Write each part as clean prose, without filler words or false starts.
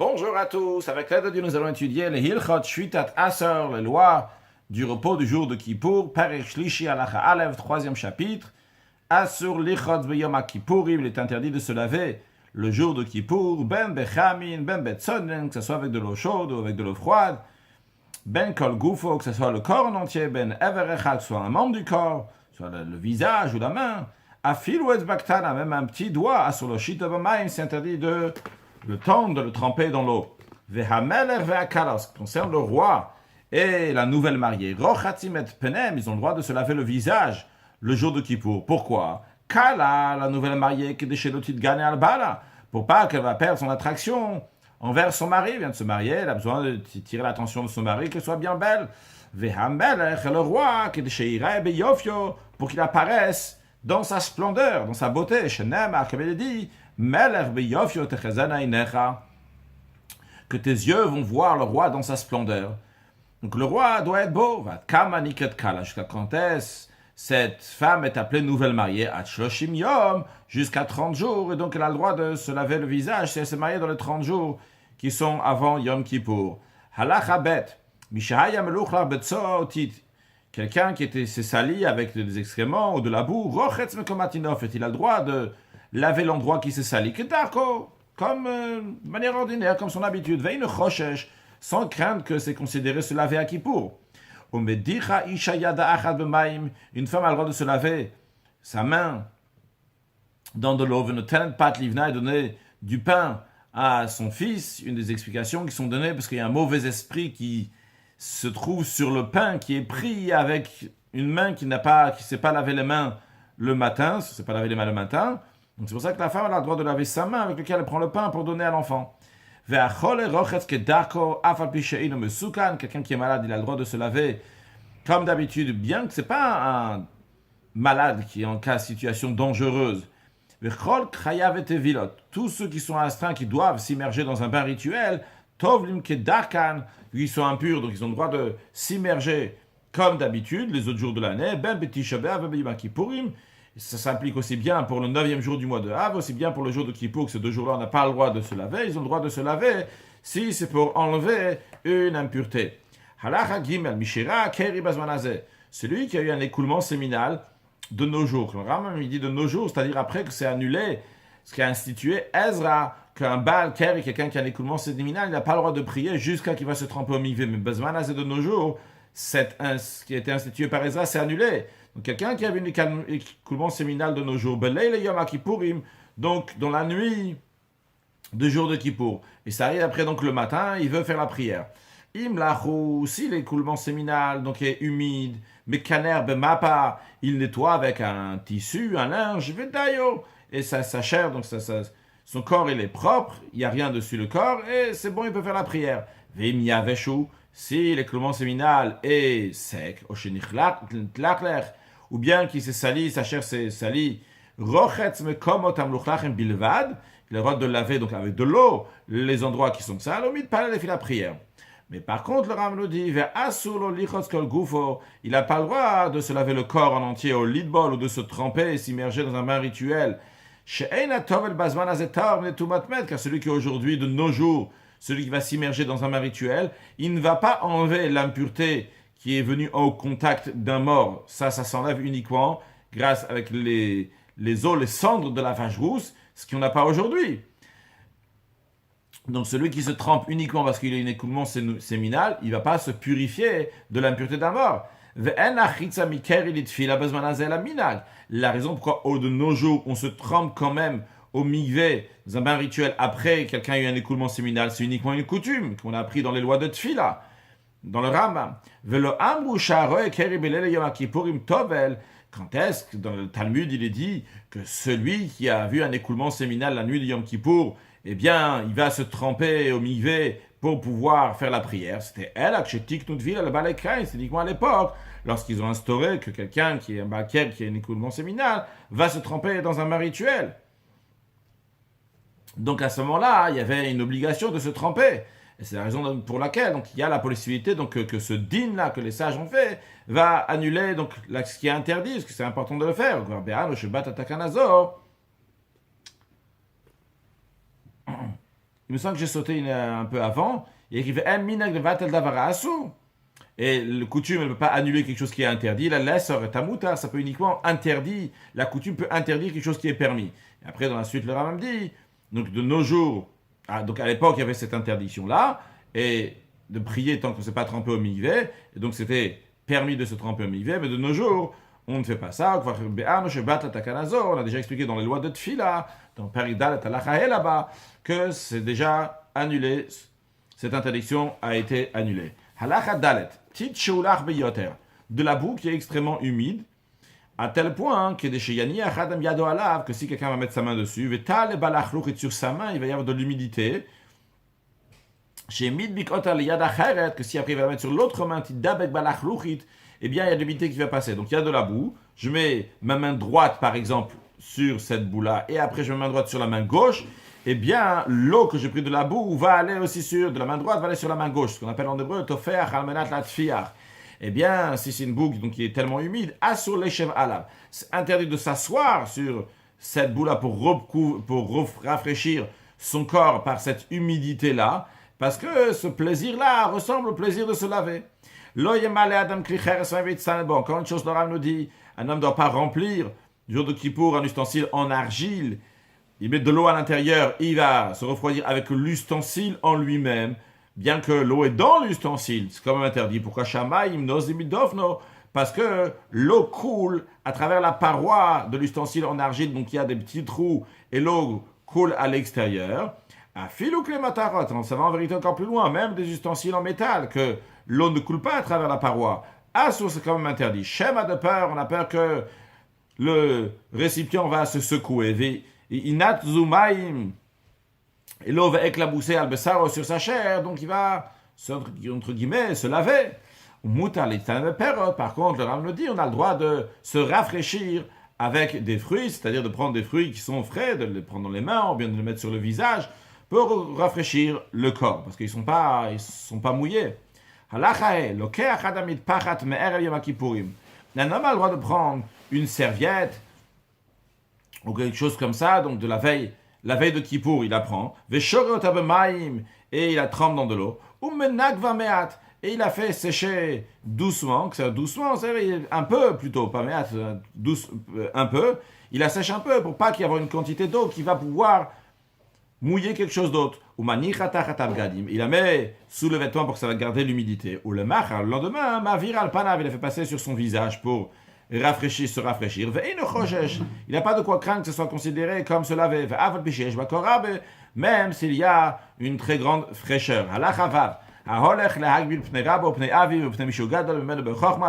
Bonjour à tous, avec l'aide de Dieu nous allons étudier les Hilchot Shvitat Aser, les lois du repos du jour de Kippour, Perek Shlishi Halacha Alev, troisième chapitre. Asur Lichot B'Yom Kippourim, il est interdit de se laver le jour de Kippour, Ben Bechamin, Ben Betzonen, que ce soit avec de l'eau chaude ou avec de l'eau froide, Ben Kol Gufo, que ce soit le corps en entier, Ben Everechad, que ce soit un membre du corps, soit le visage ou la main, Afil ou Baktana, même un petit doigt, Asur Loshita B'Mayim, c'est interdit de le tendre, de le tremper dans l'eau. Vehameler ve'akala, ce qui concerne le roi et la nouvelle mariée, Rochatim et Penem, ils ont le droit de se laver le visage le jour de Kippour. Pourquoi? Kala, la nouvelle mariée, qui est chez l'outil de gagner al-bala, pour pas qu'elle va perdre son attraction envers son mari. Elle vient de se marier, elle a besoin de tirer l'attention de son mari, qu'elle soit bien belle. Vehameler, le roi, qui est chez Irae Beyofio, pour qu'il apparaisse dans sa splendeur, dans sa beauté. Shenem, comme il dit, que tes yeux vont voir le roi dans sa splendeur. Donc le roi doit être beau. Jusqu'à quand est-ce cette femme est appelée nouvelle mariée? Jusqu'à 30 jours. Et donc elle a le droit de se laver le visage si elle s'est mariée dans les 30 jours qui sont avant Yom Kippour. Halacha bet. Quelqu'un qui s'est sali avec des excréments ou de la boue, il a le droit de laver l'endroit qui s'est sali, comme de manière ordinaire, comme son habitude, sans craindre que c'est considéré se laver à Kippour. Une femme a le droit de se laver sa main dans de l'eau, et donner du pain à son fils. Une des explications qui sont données, parce qu'il y a un mauvais esprit qui se trouve sur le pain, qui est pris avec une main qui ne s'est pas lavé les mains le matin, Donc c'est pour ça que la femme a le droit de laver sa main avec laquelle elle prend le pain pour donner à l'enfant. Quelqu'un qui est malade, il a le droit de se laver comme d'habitude, bien que ce n'est pas un malade qui est en cas de situation dangereuse. Tous ceux qui sont astreints, qui doivent s'immerger dans un bain rituel, ils sont impurs, donc ils ont le droit de s'immerger comme d'habitude les autres jours de l'année. Ça s'applique aussi bien pour le 9e jour du mois de Av, aussi bien pour le jour de Kippour, que ces 2 jours-là, on n'a pas le droit de se laver. Ils ont le droit de se laver si c'est pour enlever une impureté. Halacha Gimel, Mishira, Keri Bazmanazeh. Celui qui a eu un écoulement séminal de nos jours. Le Rambam il dit de nos jours, c'est-à-dire après que c'est annulé, ce qui a institué Ezra, qu'un Baal Keri, quelqu'un qui a un écoulement séminal, il n'a pas le droit de prier jusqu'à qu'il va se tremper au mikvé. Mais Bazmanazeh de nos jours, ce qui a été institué par Ezra, c'est annulé. Donc quelqu'un qui avait un écoulement séminal de nos jours, donc dans la nuit de jour de Kippour, et ça arrive après donc le matin, il veut faire la prière. Imlachou, si l'écoulement séminal donc est humide, mais kaner bemapa, il nettoie avec un tissu, un linge, vedayo, et sa chair, donc son corps il est propre, il n'y a rien dessus le corps, et c'est bon, il peut faire la prière. Vimia veshu, si l'écoulement séminal est sec, ou bien qu'il s'est sali, sa chair s'est salie, il a le droit de laver donc avec de l'eau les endroits qui sont sales, au milieu de parler de la prière. Mais par contre, le Rambam nous dit, il n'a pas le droit de se laver le corps en entier au lidbol ou de se tremper et s'immerger dans un bain rituel. Car celui qui est aujourd'hui, de nos jours, celui qui va s'immerger dans un bain rituel, il ne va pas enlever l'impureté qui est venue au contact d'un mort. Ça s'enlève uniquement grâce avec les os, les cendres de la vache rousse, ce qu'on n'a pas aujourd'hui. Donc celui qui se trempe uniquement parce qu'il a un écoulement séminal, il ne va pas se purifier de l'impureté d'un mort. La raison pourquoi de nos jours on se trempe quand même au mikvé, dans un bain rituel, après quelqu'un a eu un écoulement séminal, c'est uniquement une coutume qu'on a appris dans les lois de Tfila, dans le Rambam. Quand est-ce que dans le Talmud il est dit que celui qui a vu un écoulement séminal la nuit de Yom Kippour, eh bien, il va se tremper au mikvé pour pouvoir faire la prière. C'était c'est uniquement à l'époque, lorsqu'ils ont instauré que quelqu'un qui est un balker, qui a un écoulement séminal, va se tremper dans un bain rituel. Donc à ce moment-là, il y avait une obligation de se tremper. Et c'est la raison pour laquelle donc, il y a la possibilité donc, que ce din-là que les sages ont fait va annuler donc, ce qui est interdit, parce que c'est important de le faire. il me semble que j'ai sauté un peu avant, il y a écrit En minag levatel davara asur. Et le coutume ne peut pas annuler quelque chose qui est interdit. La laisseur est tamuta, ça peut uniquement interdire. La coutume peut interdire quelque chose qui est permis. Et après, dans la suite, le Rambam dit, donc de nos jours, donc à l'époque, il y avait cette interdiction-là, et de prier tant qu'on ne s'est pas trempé au mikvé, et donc c'était permis de se tremper au mikvé, mais de nos jours, on ne fait pas ça. On a déjà expliqué dans les lois de Tfila, dans Paridal et Talachahe là-bas, que c'est déjà annulé, cette interdiction a été annulée. Halacha Dalet, tit sheulach beyoter, de la boue qui est extrêmement humide, à tel point que que si quelqu'un va mettre sa main dessus, et sur sa main, il va y avoir de l'humidité. Que si après il va mettre sur l'autre main, eh bien il y a de l'humidité qui va passer. Donc il y a de la boue. Je mets ma main droite, par exemple, sur cette boue-là, et après je mets ma main droite sur la main gauche. Eh bien, l'eau que j'ai pris de la boue va aller aussi de la main droite, va aller sur la main gauche, ce qu'on appelle en hébreu tofer almenat latfiar. Eh bien, si c'est une boue donc, qui est tellement humide, asur leshev alav. C'est interdit de s'asseoir sur cette boue-là pour rafraîchir son corps par cette humidité-là, parce que ce plaisir-là ressemble au plaisir de se laver. Lo yemale adam kli cheres v'vitzan. Bon, quand une chose, le Rav nous dit, un homme ne doit pas remplir, du jour de Kippour, un ustensile en argile. Il met de l'eau à l'intérieur, il va se refroidir avec l'ustensile en lui-même, bien que l'eau est dans l'ustensile. C'est quand même interdit. Pourquoi Shamaim nozimidovno? Parce que l'eau coule à travers la paroi de l'ustensile en argile, donc il y a des petits trous, et l'eau coule à l'extérieur. À filou clématarot, ça va en vérité encore plus loin, même des ustensiles en métal, que l'eau ne coule pas à travers la paroi. Assur, c'est quand même interdit. Shema de peur, on a peur que le récipient va se secouer. Inat zumaim, et l'eau va éclabousser al-bessaro sur sa chair, donc il va, entre guillemets, se laver. Par contre, le Rav nous dit, on a le droit de se rafraîchir avec des fruits, c'est-à-dire de prendre des fruits qui sont frais, de les prendre dans les mains, ou bien de les mettre sur le visage, pour rafraîchir le corps, parce qu'ils sont pas mouillés. Un homme a le droit de prendre une serviette, ou quelque chose comme ça, donc de la veille de Kippour, il la prend, et il la trempe dans de l'eau, et il a fait sécher doucement, c'est un peu plutôt, pas méat, un peu, il la sèche un peu pour pas qu'il y ait une quantité d'eau qui va pouvoir mouiller quelque chose d'autre. Il la met sous le vêtement pour que ça va garder l'humidité. Ou le lendemain, il a fait passer sur son visage pour se rafraîchir. Il n'a pas de quoi craindre que ce soit considéré comme se laver. Même s'il y a une très grande fraîcheur.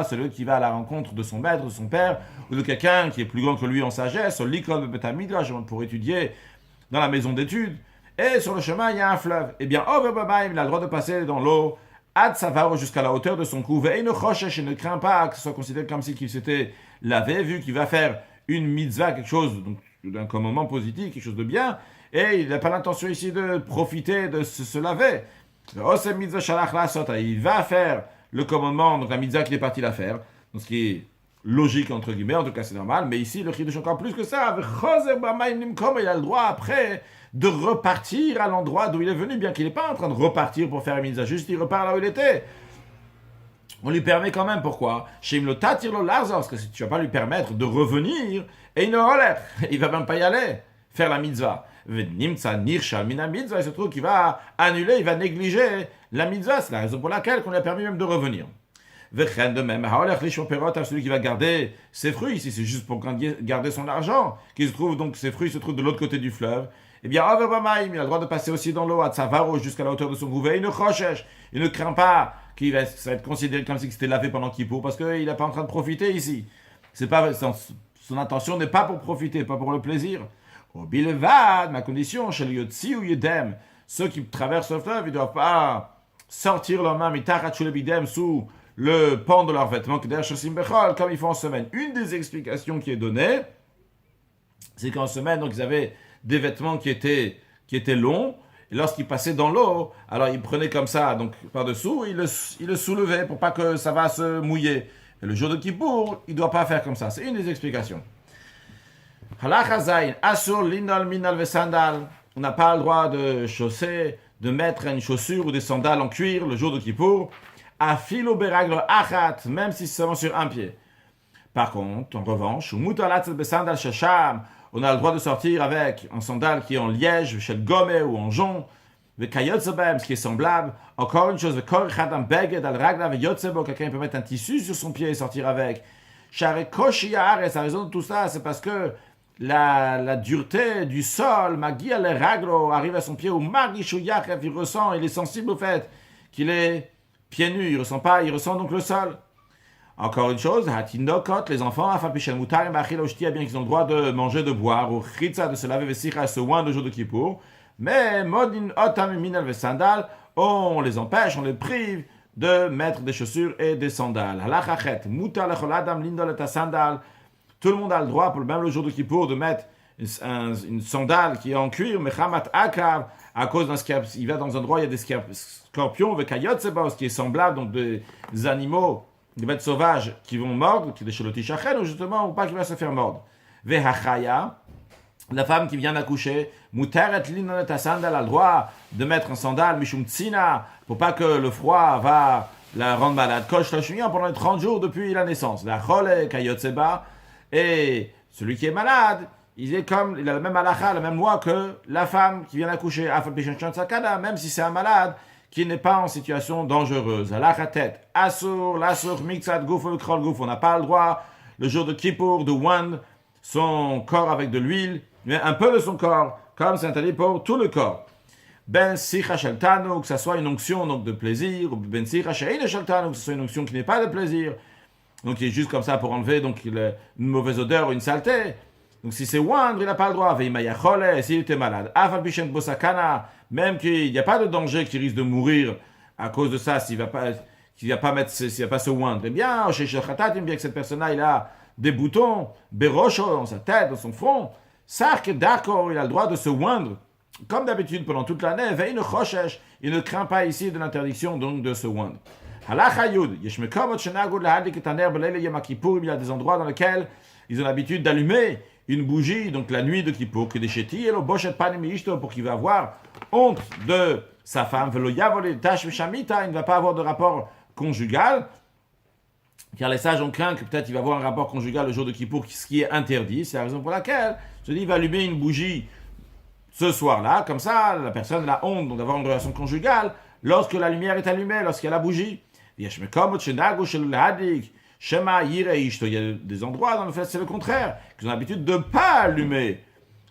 Celui qui va à la rencontre de son maître, de son père, ou de quelqu'un qui est plus grand que lui en sagesse, pour étudier dans la maison d'études, et sur le chemin, il y a un fleuve. Eh bien, il a le droit de passer dans l'eau, ad savaro jusqu'à la hauteur de son cou, et ne craint pas que ce soit considéré comme si qu'il s'était lavé, vu qu'il va faire une mitzvah, quelque chose d'un commandement positif, quelque chose de bien, et il n'a pas l'intention ici de profiter de se laver. Il va faire le commandement, donc la mitzvah qu'il est parti la faire, donc ce qui est logique entre guillemets, en tout cas c'est normal, mais ici le chiddush encore plus que ça, il a le droit après de repartir à l'endroit d'où il est venu, bien qu'il n'est pas en train de repartir pour faire une mitzvah, juste il repart là où il était. On lui permet quand même, pourquoi? Parce que si tu ne vas pas lui permettre de revenir, et il ne va même pas y aller, faire la mitzvah. Il se trouve qu'il va annuler, il va négliger la mitzvah, c'est la raison pour laquelle on lui a permis même de revenir. De même, celui qui va garder ses fruits, ici c'est juste pour garder son argent, ses fruits se trouvent de l'autre côté du fleuve, eh bien, il a le droit de passer aussi dans l'eau, à Tsavaro, jusqu'à la hauteur de son gouvet, il ne craint pas ça va être considéré comme si c'était lavé pendant Kippour, parce qu'il n'est pas en train de profiter ici. Son intention n'est pas pour profiter, pas pour le plaisir. Au bilvad, ma condition, chez le Yotzi ou Yedem, ceux qui traversent le fleuve, ils ne doivent pas sortir leurs mains, mitachat shulebidem, sous le pan de leurs vêtements, comme ils font en semaine. Une des explications qui est donnée, c'est qu'en semaine, donc, ils avaient des vêtements qui étaient longs, et lorsqu'ils passaient dans l'eau, alors ils prenaient comme ça, donc par-dessous, ils le soulevaient pour pas que ça va se mouiller. Et le jour de Kippour, il ne doit pas faire comme ça. C'est une des explications. Halacha zayin, asur linal minal vesandal. on n'a pas le droit de mettre une chaussure ou des sandales en cuir le jour de Kippour, afilo beraglo achat, même si c'est seulement sur un pied. Par contre, en revanche, on a le droit de sortir avec un sandal qui est en liège, chez le gomme ou en jonc, ce qui est semblable. Encore une chose, quelqu'un peut mettre un tissu sur son pied et sortir avec. La raison de tout ça, c'est parce que la dureté du sol, Magia le raglo, arrive à son pied, ou Magishu Yachef, il ressent, il est sensible au fait qu'il est pieds nus, il ressent donc le sol. Encore une chose, Hatinokot, les enfants, bien qu'ils ont le droit de manger, de boire, ou Chitza, de se laver, Vesicha, se oindre le jour de Kippour, mais Modin Otam Minal Vesandal, on les empêche, on les prive de mettre des chaussures et des sandales. Halachachet, Mutar lecholadam lindol et sandal. Tout le monde a le droit, même le jour de Kippour, de mettre une sandale qui est en cuir, Mechamat Akav, à cause d'un scorpion. Il va dans un endroit, il y a des scorpions, Vekayot Seba, ce qui est semblable, donc des animaux, des bêtes sauvages qui vont mordre, qui des shalotishachen, ou justement, ou pas qui va se faire mordre. Vehachaya, la femme qui vient d'accoucher, Muteret linonet sandal, a le droit de mettre un sandal, Mishum Tsina, pour pas que le froid va la rendre malade. Kosh Lashmiyan pendant les 30 jours depuis la naissance. La Chole, Kayot Seba, et celui qui est malade, il a la même halakha, la même loi que la femme qui vient d'accoucher, même si c'est un malade qui n'est pas en situation dangereuse. Halakha tête, Asur, Lasur, Mixat, Gouf, Krol, Gouf. On n'a pas le droit, le jour de Kippour, de oindre son corps avec de l'huile, mais un peu de son corps, comme c'est interdit pour tout le corps. Ben Sicha Shaltano, que ce soit une onction donc de plaisir, ou Ben Sicha Sheina Shaltano, que ce soit une onction qui n'est pas de plaisir. Donc il est juste comme ça pour enlever donc, une mauvaise odeur ou une saleté. Donc si c'est oindre, il n'a pas le droit. S'il était malade. Même qu'il n'y a pas de danger qu'il risque de mourir à cause de ça, s'il ne va pas se oindre. Eh bien, bien que cette personne-là, il a des boutons, berocho dans sa tête, dans son front. Sark, d'accord, il a le droit de se oindre. Comme d'habitude pendant toute l'année, il ne craint pas ici de l'interdiction donc de se oindre. Il y a des endroits dans lesquels ils ont l'habitude d'allumer une bougie, donc la nuit de Kippour, pour qu'il va avoir honte de sa femme, il ne va pas avoir de rapport conjugal, car les sages ont craint que peut-être il va avoir un rapport conjugal le jour de Kippour, ce qui est interdit. C'est la raison pour laquelle je dis il va allumer une bougie ce soir-là, comme ça la personne a honte donc, d'avoir une relation conjugale lorsque la lumière est allumée, lorsqu'il y a la bougie. Il y a des endroits dans le fait c'est le contraire, qu'ils ont l'habitude de ne pas allumer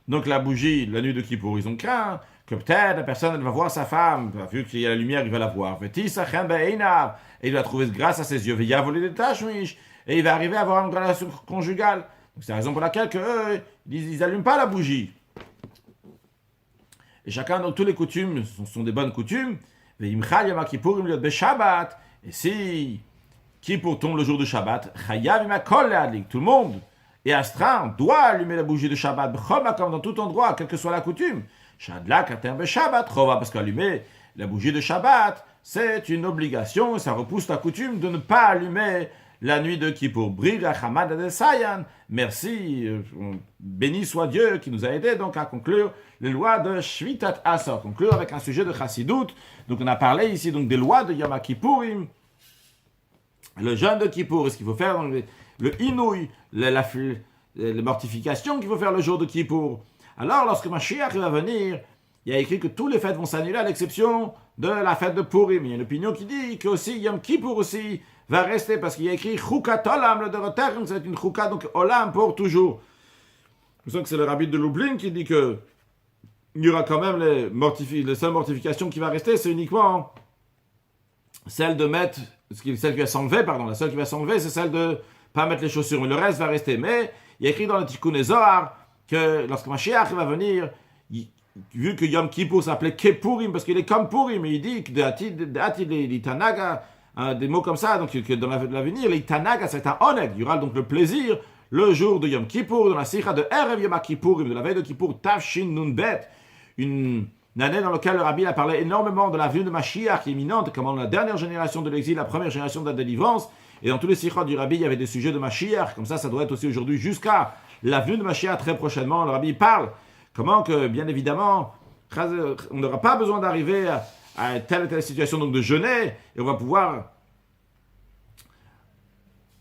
donc la bougie la nuit de Kippour. Ils ont craint que peut-être la personne elle va voir sa femme, vu qu'il y a la lumière, il va la voir. Et il va trouver grâce à ses yeux, et il va arriver à avoir une relation conjugale. Donc c'est la raison pour laquelle ils n'allument pas la bougie. Et chacun, donc tous les coutumes sont des bonnes coutumes. Et si Kippour tombe le jour de Shabbat, tout le monde est astreint, doit allumer la bougie de Shabbat, dans tout endroit, quelle que soit la coutume. Parce qu'allumer la bougie de Shabbat, c'est une obligation, et ça repousse la coutume de ne pas allumer la nuit de Kippour. Merci, béni soit Dieu qui nous a aidés donc à conclure les lois de Shvitat Asor. Conclure avec un sujet de Chassidut. Donc on a parlé ici donc des lois de Yom Kippourim. Le jeûne de Kippour, ce qu'il faut faire, le inouï, la mortification qu'il faut faire le jour de Kippour. Alors lorsque Mashiach va venir, il y a écrit que tous les fêtes vont s'annuler à l'exception de la fête de Purim. Il y a une opinion qui dit que aussi Yom Kippour aussi va rester parce qu'il y a écrit Chukat Olam, le Doroterem, c'est une Chukat, donc Olam pour toujours. Je sens que c'est le rabbi de Lublin qui dit que il y aura quand même les seules mortifications qui va rester, c'est uniquement celle de mettre, celle qui va s'enlever, la seule qui va s'enlever, c'est celle de pas mettre les chaussures, mais le reste va rester. Mais il y a écrit dans le Tikkun Zohar que lorsque Mashiach va venir, vu que Yom Kippur s'appelait Keppurim, parce qu'il est comme Purim, il dit que l'Itanaga, des mots comme ça, donc que dans l'avenir, l'Itanaga c'est un oneg, il y aura donc le plaisir le jour de Yom Kippur, dans la sikha de Erev Yom Kippurim, de la veille de Kippour, Tafshin Nunbet, une année dans laquelle le rabbi a parlé énormément de la venue de Mashiach qui est imminente, comme dans la dernière génération de l'exil, la première génération de la délivrance, et dans tous les sikhot du rabbi, il y avait des sujets de Mashiach, comme ça doit être aussi aujourd'hui, jusqu'à la venue de Mashiach très prochainement. Le rabbi parle comment que, bien évidemment, On n'aura pas besoin d'arriver à telle et telle situation donc de jeûner, et on va pouvoir...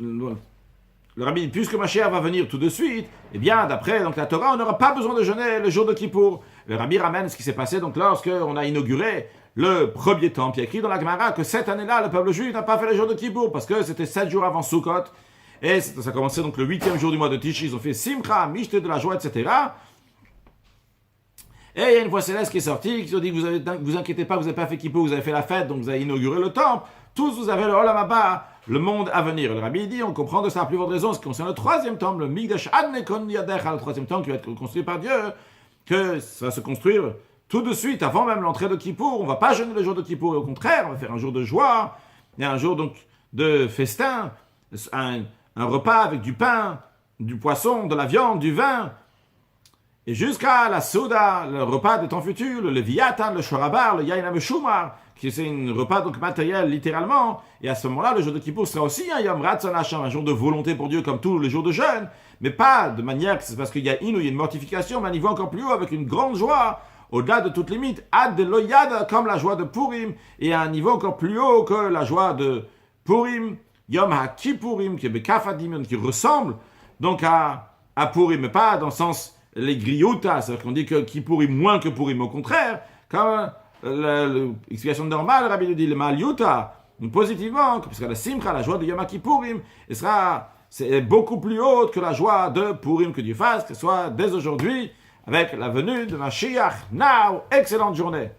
Le rabbi dit, puisque Mashiach va venir tout de suite, eh bien, d'après donc, la Torah, on n'aura pas besoin de jeûner le jour de Kippour. Le rabbi ramène ce qui s'est passé donc lorsqu'on a inauguré le premier temple. Il y a écrit dans la Gemara que cette année-là, le peuple juif n'a pas fait le jour de Kippour, parce que c'était 7 jours avant Sukkot, et ça a commencé donc le 8e jour du mois de Tishri. Ils ont fait Simcha, Mishte de la joie, etc. Et il y a une voix céleste qui est sortie, qui ont dit, vous inquiétez pas, vous n'avez pas fait Kippour, vous avez fait la fête, donc vous avez inauguré le temple. Tous, vous avez le Olam Haba, le monde à venir. Le rabbi dit, on comprend de ça à plus forte raison, ce qui concerne le 3e temple, le Migdash Adnekon Yadecha, le 3e temple qui va être construit par Dieu, que ça va se construire tout de suite, avant même l'entrée de Kippour. On ne va pas jeûner le jour de Kippour, et au contraire, on va faire un jour de joie, et un jour donc de festin, un repas avec du pain, du poisson, de la viande, du vin, et jusqu'à la Souda, le repas des temps futurs, le Leviathan, le Shorabar, le Yain Shumar, qui c'est un repas donc matériel littéralement, et à ce moment-là, le jour de Kippour sera aussi un Yom Ratzon Hashem, un jour de volonté pour Dieu comme tous les jours de jeûne, mais pas de manière que c'est parce qu'il y a une mortification, mais à un niveau encore plus haut, avec une grande joie, au-delà de toute limite, ad de loyad, comme la joie de Purim, et à un niveau encore plus haut que la joie de Purim, Yom HaKippurim, qui est Bekafadimon, qui ressemble donc à Purim, mais pas dans le sens les griotas, c'est-à-dire qu'on dit que Kippurim moins que Purim, au contraire, comme l'explication normale, le rabbi nous dit le Maliuta, positivement, parce que la Simcha, la joie de Yom HaKippurim, c'est beaucoup plus haute que la joie de Purim, que Dieu fasse, que ce soit dès aujourd'hui, avec la venue de Mashiach. Now, excellente journée.